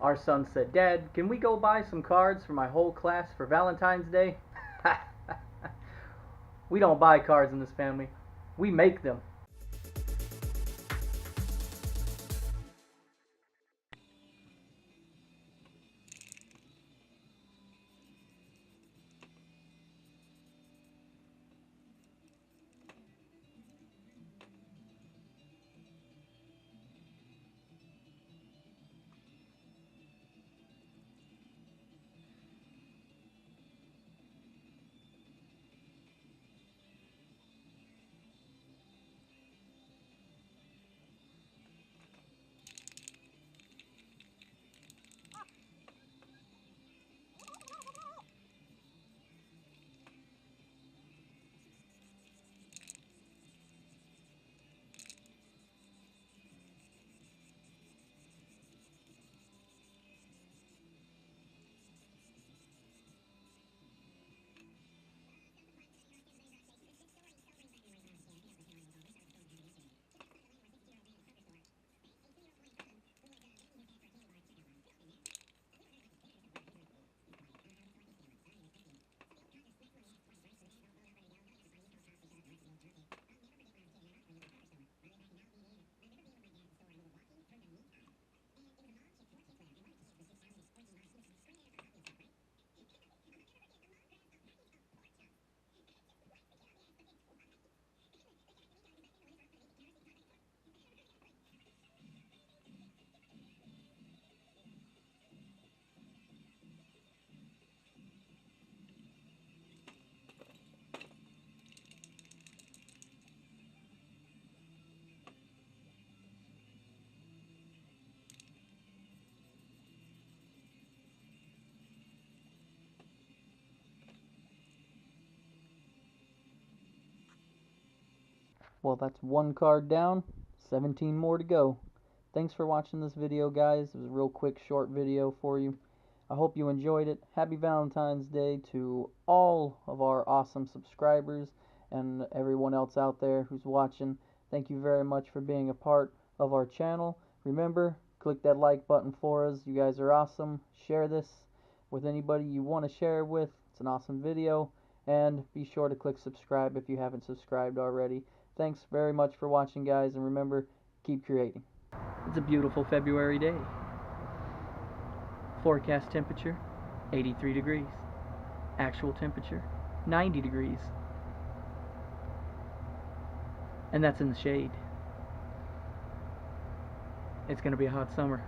Our son said, "Dad, can we go buy some cards for my whole class for Valentine's Day?" We don't buy cards in this family. We make them. Well, that's one card down, 17 more to go. Thanks for watching this video, guys. It was a real quick, short video for you. I hope you enjoyed it. Happy Valentine's Day to all of our awesome subscribers and everyone else out there who's watching. Thank you very much for being a part of our channel. Remember, click that like button for us. You guys are awesome. Share this with anybody you want to share it with. It's an awesome video. And be sure to click subscribe if you haven't subscribed already. Thanks very much for watching, guys, and remember, keep creating. It's a beautiful February day. Forecast temperature, 83 degrees. Actual temperature, 90 degrees. And that's in the shade. It's going to be a hot summer.